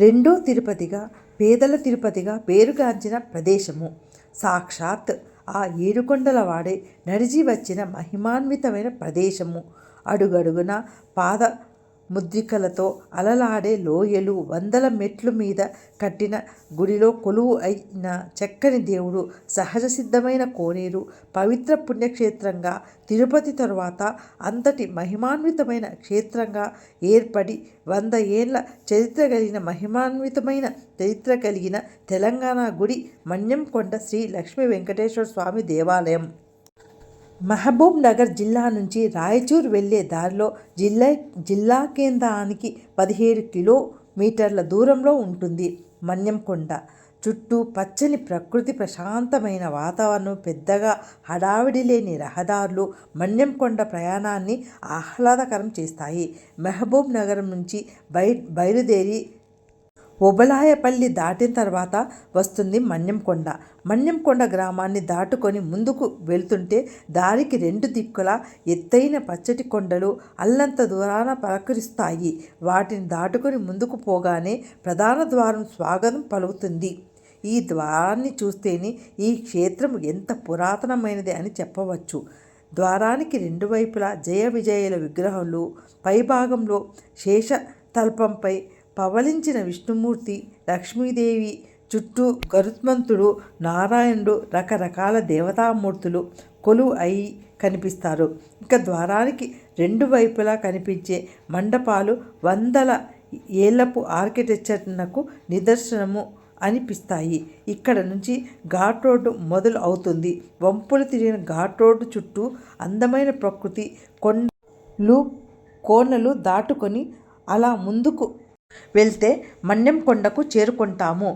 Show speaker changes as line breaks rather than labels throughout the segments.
రెండో తిరుపతిగా, పేదల తిరుపతిగా పేరుగాంచిన ప్రదేశము. సాక్షాత్ ఆ ఏడుకొండలవాడే నడిచి వచ్చిన మహిమాన్వితమైన ప్రదేశము. అడుగడుగున పాద ముద్రికలతో అలలాడే లోయలు, వందల మెట్ల మీద కట్టిన గుడిలో కొలువు అయిన చక్కని దేవుడు, సహజ సిద్ధమైన కోనేరు, పవిత్ర పుణ్యక్షేత్రంగా తిరుపతి తరువాత అంతటి మహిమాన్వితమైన క్షేత్రంగా ఏర్పడి 100 ఏళ్ల చరిత్ర కలిగిన తెలంగాణ గుడి మన్యంకొండ శ్రీ లక్ష్మీ వెంకటేశ్వర స్వామి దేవాలయం. మహబూబ్ నగర్ జిల్లా నుంచి రాయచూర్ వెళ్లే దారిలో జిల్లా కేంద్రానికి 17 కిలోమీటర్ల దూరంలో ఉంటుంది మన్యంకొండ. చుట్టూ పచ్చని ప్రకృతి, ప్రశాంతమైన వాతావరణం, పెద్దగా హడావిడి లేని రహదారులు మన్యంకొండ ప్రయాణాన్ని ఆహ్లాదకరం చేస్తాయి. మహబూబ్ నగర్ నుంచి బయలుదేరి ఒబలాయపల్లి దాటిన తర్వాత వస్తుంది మన్యంకొండ. మన్యంకొండ గ్రామాన్ని దాటుకొని ముందుకు వెళ్తుంటే దారికి 2 దిక్కులా ఎత్తైన పచ్చటి కొండలు అల్లంత దూరాన పలకరిస్తాయి. వాటిని దాటుకొని ముందుకు పోగానే ప్రధాన ద్వారం స్వాగతం పలుకుతుంది. ఈ ద్వారాన్ని చూస్తేనే ఈ క్షేత్రం ఎంత పురాతనమైనది అని చెప్పవచ్చు. ద్వారానికి 2 వైపులా జయ విజయుల విగ్రహాలు, పైభాగంలో శేషతల్పంపై పవళించిన విష్ణుమూర్తి, లక్ష్మీదేవి, చుట్టూ గరుత్మంతుడు, నారాయణుడు, రకరకాల దేవతామూర్తులు కొలువు అయి కనిపిస్తారు. ఇక ద్వారానికి 2 వైపులా కనిపించే మండపాలు వందల ఏళ్లపు ఆర్కిటెక్చర్నకు నిదర్శనము అనిపిస్తాయి. ఇక్కడ నుంచి ఘాట్ రోడ్డు మొదలు అవుతుంది. వంపులు తిరిగిన ఘాట్ రోడ్డు చుట్టూ అందమైన ప్రకృతి, కొండలు, కోనలు దాటుకొని అలా ముందుకు వెళ్తే మన్యంకొండకు చేరుకుంటాము.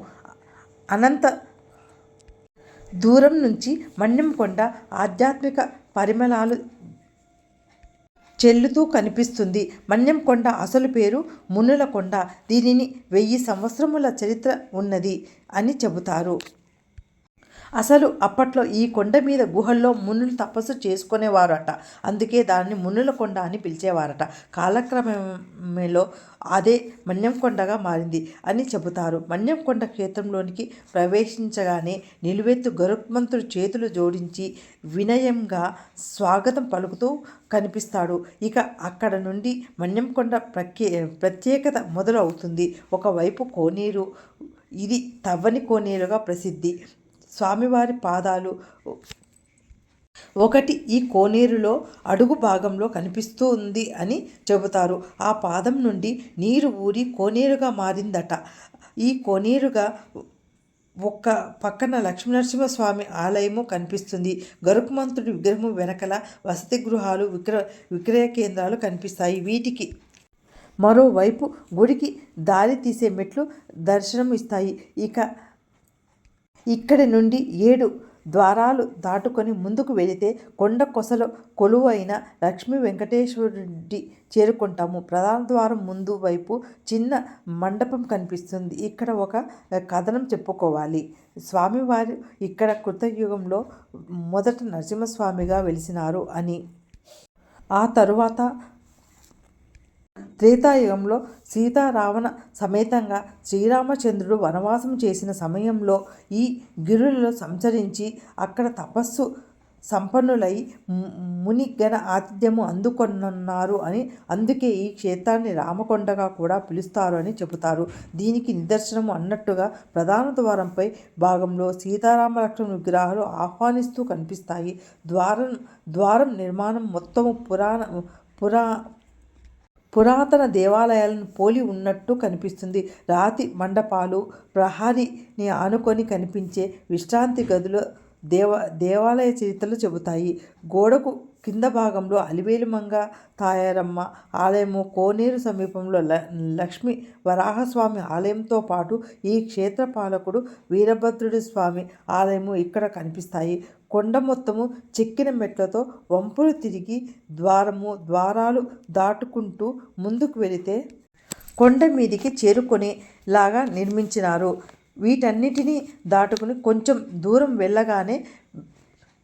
అనంత దూరం నుంచి మన్యంకొండ ఆధ్యాత్మిక పరిమళాలు చెల్లుతూ కనిపిస్తుంది. మన్యంకొండ అసలు పేరు మునుల కొండ. దీనిని 1000 సంవత్సరముల చరిత్ర ఉన్నది అని చెబుతారు. అసలు అప్పట్లో ఈ కొండ మీద గుహల్లో మునులు తపస్సు చేసుకునేవారట. అందుకే దానిని మునుల కొండ అని పిలిచేవారట. కాలక్రమంలో అదే మన్యంకొండగా మారింది అని చెబుతారు. మన్యంకొండ క్షేత్రంలోనికి ప్రవేశించగానే నిలువెత్తు గరుత్మంతుడు చేతులు జోడించి వినయంగా స్వాగతం పలుకుతూ కనిపిస్తాడు. ఇక అక్కడ నుండి మన్యంకొండ ప్రత్యేకత మొదలు అవుతుంది. ఒకవైపు కోనేరు. ఇది తవ్వని కోనేరుగా ప్రసిద్ధి. స్వామివారి పాదాలు ఒకటి ఈ కోనేరులో అడుగు భాగంలో కనిపిస్తుంది అని చెబుతారు. ఆ పాదం నుండి నీరు ఊరి కోనేరుగా మారిందట. ఈ కోనేరుగా ఒక్క పక్కన లక్ష్మీనరసింహస్వామి ఆలయము కనిపిస్తుంది. గరుత్మంతుడి విగ్రహము వెనకల వసతి గృహాలు, విక్రయ కేంద్రాలు కనిపిస్తాయి. వీటికి మరోవైపు గుడికి దారి తీసే మెట్లు దర్శనం ఇస్తాయి. ఇక్కడి నుండి 7 ద్వారాలు దాటుకొని ముందుకు వెళితే కొండ కొసలో కొలువైన లక్ష్మీ వెంకటేశ్వరుడి చేరుకుంటాము. ప్రధాన ద్వారం ముందు వైపు చిన్న మండపం కనిపిస్తుంది. ఇక్కడ ఒక కథనం చెప్పుకోవాలి. స్వామివారు ఇక్కడ కృతయుగంలో మొదట నరసింహస్వామిగా వెలిసినారు అని. ఆ తరువాత త్రేతాయుగంలో సీతారావణ సమేతంగా శ్రీరామచంద్రుడు వనవాసం చేసిన సమయంలో ఈ గిరులలో సంచరించి అక్కడ తపస్సు సంపన్నులై మునిగణ ఆతిథ్యము అందుకొన్నారు అని, అందుకే ఈ క్షేత్రాన్ని రామకొండగా కూడా పిలుస్తారు అని చెబుతారు. దీనికి నిదర్శనము అన్నట్టుగా ప్రధాన ద్వారంపై భాగంలో సీతారామ లక్ష్మణ విగ్రహాలు ఆహ్వానిస్తూ కనిపిస్తాయి. ద్వారం నిర్మాణం మొత్తము పురాతన దేవాలయాలను పోలి ఉన్నట్టు కనిపిస్తుంది. రాతి మండపాలు, ప్రహరీని ఆనుకొని కనిపించే విశ్రాంతి గదులు దేవాలయ చరిత్రలు చెబుతాయి. గోడకు కింద భాగంలో అలివేలు మంగ తాయారమ్మ ఆలయము, కోనేరు సమీపంలో లక్ష్మీ వరాహస్వామి ఆలయంతో పాటు ఈ క్షేత్ర పాలకుడు వీరభద్రుడి స్వామి ఆలయము ఇక్కడ కనిపిస్తాయి. కొండ మొత్తము చెక్కిన మెట్లతో వంపులు తిరిగి ద్వారాలు దాటుకుంటూ ముందుకు వెళితే కొండ మీదికి చేరుకునేలాగా నిర్మించినారు. వీటన్నిటినీ దాటుకుని కొంచెం దూరం వెళ్ళగానే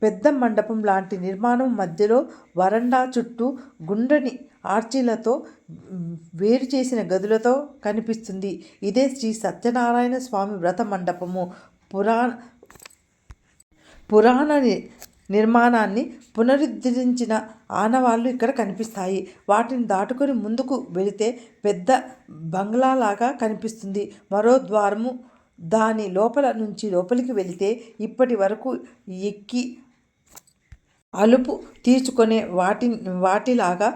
పెద్ద మండపం లాంటి నిర్మాణం మధ్యలో వరండా చుట్టూ గుండ్రని ఆర్చీలతో వేరు చేసిన గదులతో కనిపిస్తుంది. ఇదే శ్రీ సత్యనారాయణ స్వామి వ్రత మండపము. పురాణ నిర్మాణాన్ని పునరుద్ధరించిన ఆనవాళ్లు ఇక్కడ కనిపిస్తాయి. వాటిని దాటుకొని ముందుకు వెళితే పెద్ద బంగ్లాలాగా కనిపిస్తుంది. మరో ద్వారము దాని లోపల నుంచి లోపలికి వెళితే ఇప్పటి వరకు ఎక్కి అలుపు తీర్చుకునే వాటిలాగా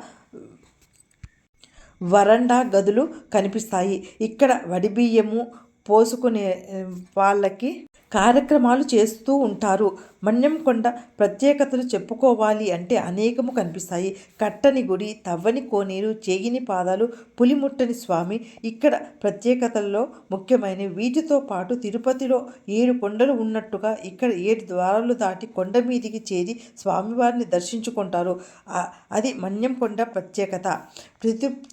వరండా గదులు కనిపిస్తాయి. ఇక్కడ వడిబియ్యము పోసుకునే వాళ్ళకి కార్యక్రమాలు చేస్తూ ఉంటారు. మన్యంకొండ ప్రత్యేకతలు చెప్పుకోవాలి అంటే అనేకము కనిపిస్తాయి. కట్టని గుడి, తవ్వని కోనేరు, చేగిని పాదాలు, పులిముట్టని స్వామి ఇక్కడ ప్రత్యేకతల్లో ముఖ్యమైనవి. వీటితో పాటు తిరుపతిలో 7 కొండలు ఉన్నట్టుగా ఇక్కడ 7 ద్వారాలు దాటి కొండ మీదికి చేరి స్వామివారిని దర్శించుకుంటారు. అది మన్యంకొండ ప్రత్యేకత.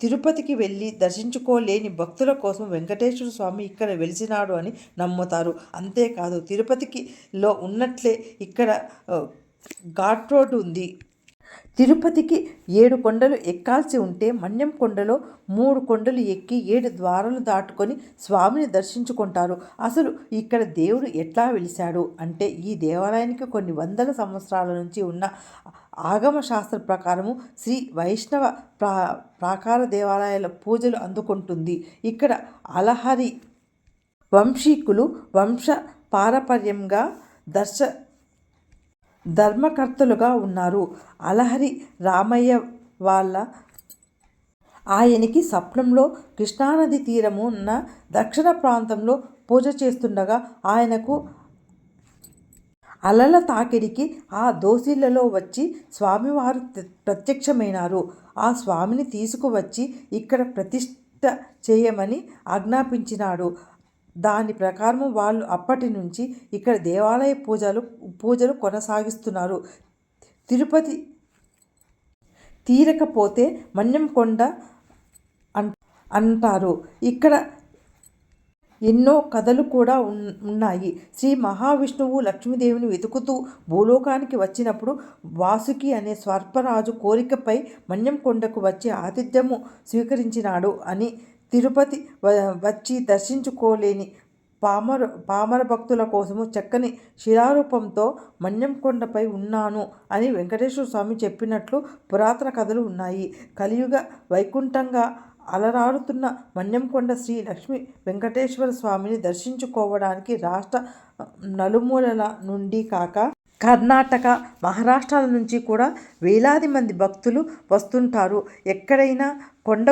తిరుపతికి వెళ్ళి దర్శించుకోలేని భక్తుల కోసం వెంకటేశ్వర స్వామి ఇక్కడ వెలిసినాడు అని నమ్ముతారు. అంతేకాదు తిరుపతిలో ఉన్నట్లే ఇక్కడ ఘాట్ రోడ్డు ఉంది. తిరుపతికి 7 కొండలు ఎక్కాల్సి ఉంటే మన్యంకొండలో 3 కొండలు ఎక్కి 7 ద్వారాలు దాటుకొని స్వామిని దర్శించుకుంటారు. అసలు ఇక్కడ దేవుడు ఎట్లా వెలిశాడు అంటే ఈ దేవాలయానికి కొన్ని వందల సంవత్సరాల నుంచి ఉన్న ఆగమ శాస్త్ర ప్రకారము శ్రీ వైష్ణవ ప్రాకార దేవాలయాల పూజలు అందుకుంటుంది. ఇక్కడ అలహరి వంశీకులు వంశ పారపర్యంగా ధర్మకర్తలుగా ఉన్నారు. అలహరి రామయ్య వాళ్ళ ఆయనకి స్వప్నంలో కృష్ణానది తీరము ఉన్న దక్షిణ ప్రాంతంలో పూజ చేస్తుండగా ఆయనకు అలల తాకిడికి ఆ దోసిళ్లలో వచ్చి స్వామివారు ప్రత్యక్షమైనారు. ఆ స్వామిని తీసుకువచ్చి ఇక్కడ ప్రతిష్ఠ చేయమని ఆజ్ఞాపించినాడు. దాని ప్రకారం వాళ్ళు అప్పటి నుంచి ఇక్కడ దేవాలయ పూజలు కొనసాగిస్తున్నారు. తిరుపతి తీరకపోతే మన్యంకొండ అంటారు. ఇక్కడ ఎన్నో కథలు కూడా ఉన్నాయి. శ్రీ మహావిష్ణువు లక్ష్మీదేవిని వెతుకుతూ భూలోకానికి వచ్చినప్పుడు వాసుకి అనే సర్పరాజు కోరికపై మన్యంకొండకు వచ్చి ఆతిథ్యము స్వీకరించినాడు అని, తిరుపతి వచ్చి దర్శించుకోలేని పామర భక్తుల కోసము చక్కని శిలారూపంతో మన్యంకొండపై ఉన్నాను అని వెంకటేశ్వర స్వామి చెప్పినట్లు పురాతన కథలు ఉన్నాయి. కలియుగ వైకుంఠంగా అలరారుతున్న మన్యంకొండ శ్రీ లక్ష్మీ వెంకటేశ్వర స్వామిని దర్శించుకోవడానికి రాష్ట్ర నలుమూలల నుండి కాక కర్ణాటక, మహారాష్ట్రాల నుంచి కూడా వేలాది మంది భక్తులు వస్తుంటారు. ఎక్కడైనా కొండ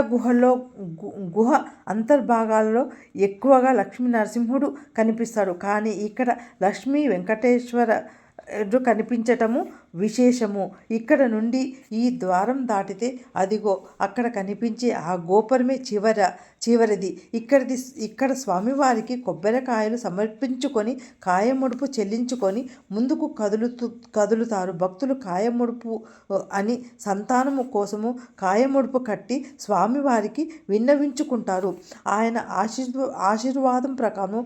గుహ అంతర్భాగాలలో ఎక్కువగా లక్ష్మీ నరసింహుడు కనిపిస్తాడు. కానీ ఇక్కడ లక్ష్మీ వెంకటేశ్వర కనిపించటము విశేషము. ఇక్కడ నుండి ఈ ద్వారం దాటితే అదిగో అక్కడ కనిపించే ఆ గోపురమే చివరిది. ఇక్కడ స్వామివారికి కొబ్బరికాయలు సమర్పించుకొని కాయముడుపు చెల్లించుకొని ముందుకు కదులుతారు. భక్తులు కాయముడుపు అని సంతానము కోసము కాయముడుపు కట్టి స్వామివారికి విన్నవించుకుంటారు. ఆయన ఆశీర్వాదం ప్రకారం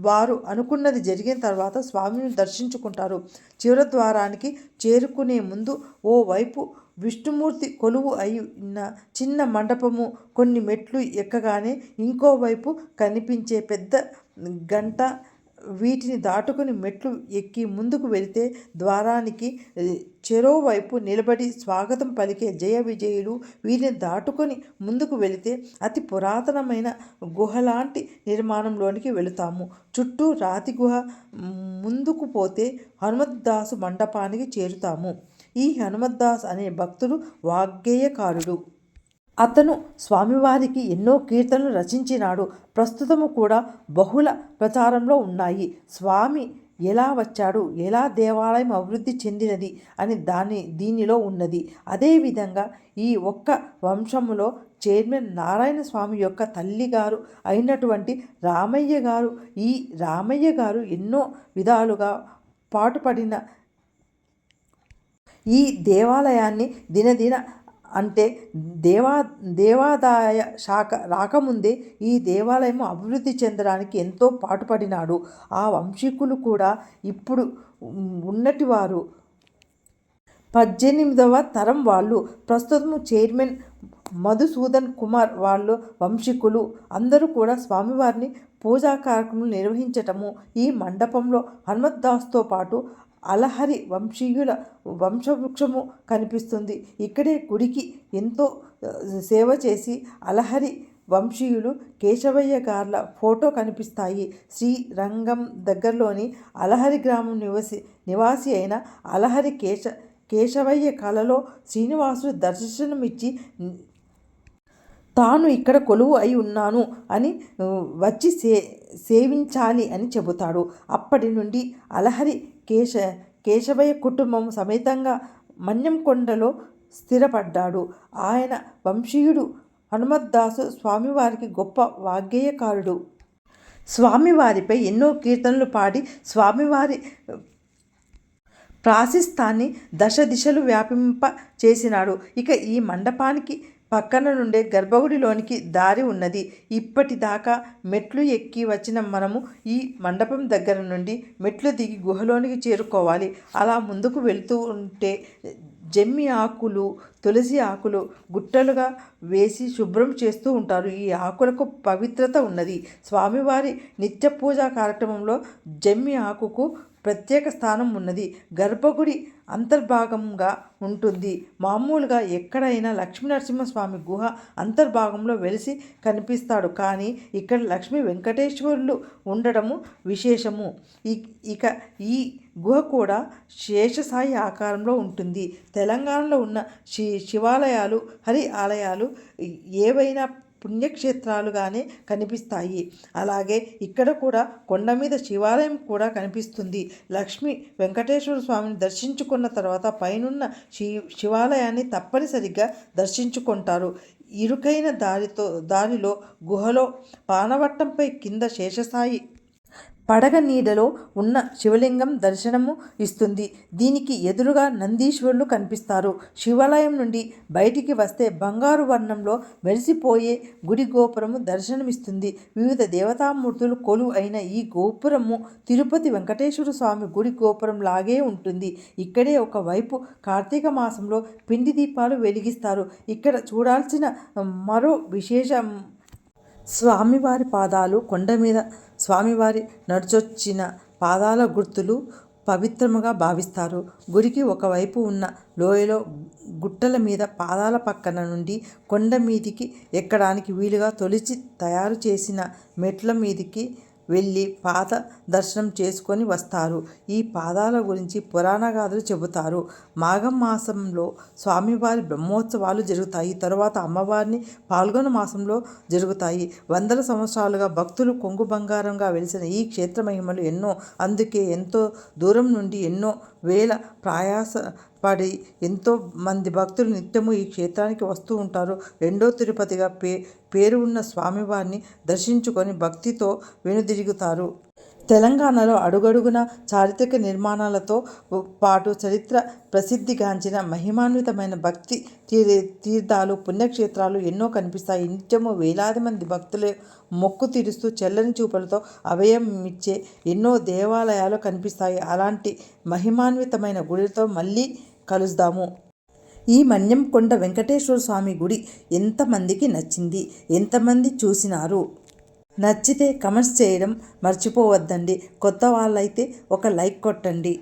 వారు అనుకున్నది జరిగిన తర్వాత స్వామిని దర్శించుకుంటారు. చివరి ద్వారానికి చేరుకునే ముందు ఓ వైపు విష్ణుమూర్తి కొలువు అయిన చిన్న మండపము, కొన్ని మెట్లు ఎక్కగానే ఇంకోవైపు కనిపించే పెద్ద గంట, వీటిని దాటుకుని మెట్లు ఎక్కి ముందుకు వెళితే ద్వారానికి చెరోవైపు నిలబడి స్వాగతం పలికే జయ విజయులు. వీటిని దాటుకొని ముందుకు వెళితే అతి పురాతనమైన గుహలాంటి నిర్మాణంలోనికి వెళుతాము. చుట్టూ రాతి గుహ. ముందుకు పోతే హనుమద్దాసు మండపానికి చేరుతాము. ఈ హనుమద్దాస్ అనే భక్తుడు వాగ్గేయకారుడు. అతను స్వామివారికి ఎన్నో కీర్తనలు రచించినాడు. ప్రస్తుతము కూడా బహుళ ప్రచారంలో ఉన్నాయి. స్వామి ఎలా వచ్చాడు, ఎలా దేవాలయం అభివృద్ధి చెందినది అని దీనిలో ఉన్నది. అదేవిధంగా ఈ ఒక్క వంశములో చైర్మన్ నారాయణ స్వామి యొక్క తల్లిగారు అయినటువంటి రామయ్య గారు. ఈ రామయ్య గారు ఎన్నో విధాలుగా పాటుపడిన ఈ దేవాలయాన్ని దినదిన అంటే దేవాదాయ శాఖ రాకముందే ఈ దేవాలయం అభివృద్ధి చెందడానికి ఎంతో పాటుపడినాడు. ఆ వంశీకులు కూడా ఇప్పుడు ఉన్నటివారు. 18వ తరం వాళ్ళు. ప్రస్తుతం చైర్మన్ మధుసూదన్ కుమార్ వాళ్ళు వంశీకులు. అందరూ కూడా స్వామివారిని పూజా కార్యక్రమాలు నిర్వహించటము. ఈ మండపంలో హనుమద్దాస్తో పాటు అలహరి వంశీయుల వంశవృక్షము కనిపిస్తుంది. ఇక్కడే గుడికి ఎంతో సేవ చేసి అలహరి వంశీయులు కేశవయ్య గార్ల ఫోటో కనిపిస్తాయి. శ్రీరంగం దగ్గరలోని అలహరి గ్రామం నివాసి అయిన అలహరి కేశవయ్య కలలో శ్రీనివాసుడు దర్శనమిచ్చి తాను ఇక్కడ కొలువు అయి ఉన్నాను అని వచ్చి సేవించాలి అని చెబుతాడు. అప్పటి నుండి అలహరి కేశవయ్య కుటుంబం సమేతంగా మన్యంకొండలో స్థిరపడ్డాడు. ఆయన వంశీయుడు హనుమద్దాసు స్వామివారికి గొప్ప వాగ్గేయకారుడు. స్వామివారిపై ఎన్నో కీర్తనలు పాడి స్వామివారి ప్రాశస్తాన్ని దశ దిశలు వ్యాపింప చేసినాడు. ఇక ఈ మండపానికి పక్కన నుండే గర్భగుడిలోనికి దారి ఉన్నది. ఇప్పటిదాకా మెట్లు ఎక్కి వచ్చిన మనము ఈ మండపం దగ్గర నుండి మెట్లు దిగి గుహలోనికి చేరుకోవాలి. అలా ముందుకు వెళుతూ ఉంటే జమ్మి ఆకులు, తులసి ఆకులు గుట్టలుగా వేసి శుభ్రం చేస్తూ ఉంటారు. ఈ ఆకులకు పవిత్రత ఉన్నది. స్వామివారి నిత్య పూజా కార్యక్రమంలో జమ్మి ఆకుకు ప్రత్యేక స్థానం ఉన్నది. గర్భగుడి అంతర్భాగంగా ఉంటుంది. మామూలుగా ఎక్కడైనా లక్ష్మీనరసింహస్వామి గుహ అంతర్భాగంలో వెలిసి కనిపిస్తాడు. కానీ ఇక్కడ లక్ష్మీ వెంకటేశ్వరులు ఉండడము విశేషము. ఇక ఈ గుహ కూడా శేషసాయి ఆకారంలో ఉంటుంది. తెలంగాణలో ఉన్న శివాలయాలు, హరి ఆలయాలు ఏవైనా పుణ్యక్షేత్రాలుగానే కనిపిస్తాయి. అలాగే ఇక్కడ కూడా కొండ మీద శివాలయం కూడా కనిపిస్తుంది. లక్ష్మీ వెంకటేశ్వర స్వామిని దర్శించుకున్న తర్వాత పైనున్న శివాలయాన్ని తప్పనిసరిగా దర్శించుకుంటారు. ఇరుకైన దారిలో గుహలో పానవట్టంపై కింద శేషసాయి పడగ నీడలో ఉన్న శివలింగం దర్శనము ఇస్తుంది. దీనికి ఎదురుగా నందీశ్వరులు కనిపిస్తారు. శివాలయం నుండి బయటికి వస్తే బంగారు వర్ణంలో మెరిసిపోయే గుడి గోపురము దర్శనమిస్తుంది. వివిధ దేవతామూర్తులు కొలువు అయిన ఈ గోపురము తిరుపతి వెంకటేశ్వర స్వామి గుడి గోపురం లాగే ఉంటుంది. ఇక్కడే ఒకవైపు కార్తీక మాసంలో పిండి దీపాలు వెలిగిస్తారు. ఇక్కడ చూడాల్సిన మరో విశేషం స్వామివారి పాదాలు. కొండ మీద స్వామివారి నడిచొచ్చిన పాదాల గుర్తులు పవిత్రముగా భావిస్తారు. గుడికి ఒకవైపు ఉన్న లోయలో గుట్టల మీద పాదాల పక్కన నుండి కొండ మీదికి ఎక్కడానికి వీలుగా తొలిచి తయారు చేసిన మెట్ల మీదికి వెళ్ళి పాద దర్శనం చేసుకొని వస్తారు. ఈ పాదాల గురించి పురాణ గాథలు చెబుతారు. మాఘం మాసంలో స్వామివారి బ్రహ్మోత్సవాలు జరుగుతాయి. తరువాత అమ్మవారిని పాల్గొన మాసంలో జరుగుతాయి. వందల సంవత్సరాలుగా భక్తులు కొంగు బంగారంగా వెలిసిన ఈ క్షేత్ర మహిమలు ఎన్నో. అందుకే ఎంతో దూరం నుండి ఎన్నో వేల ప్రయాసపడి ఎంతో మంది భక్తులు నిత్యము ఈ క్షేత్రానికి వస్తూ ఉంటారు. రెండో తిరుపతిగా పేరు ఉన్న స్వామివారిని దర్శించుకొని భక్తితో వెనుదిరుగుతారు. తెలంగాణలో అడుగడుగున చారిత్రక నిర్మాణాలతో పాటు చరిత్ర ప్రసిద్ధిగాంచిన మహిమాన్వితమైన భక్తి తీర్థాలు, పుణ్యక్షేత్రాలు ఎన్నో కనిపిస్తాయి. నిత్యము వేలాది మంది భక్తులు మొక్కు తీరుస్తూ చెల్లని చూపులతో అభయం ఇచ్చే ఎన్నో దేవాలయాలు కనిపిస్తాయి. అలాంటి మహిమాన్వితమైన గుడితో మళ్ళీ కలుద్దాము. ఈ మన్యంకొండ వెంకటేశ్వర స్వామి గుడి ఎంతమందికి నచ్చింది? ఎంతమంది చూసినారు? నచ్చితే కమెంట్స్ చేయడం మర్చిపోవద్దండి. కొత్త వాళ్ళైతే ఒక లైక్ కొట్టండి.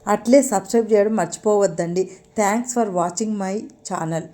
అట్లే సబ్స్క్రైబ్ చేయడం మర్చిపోవద్దండి. Thanks for watching my channel.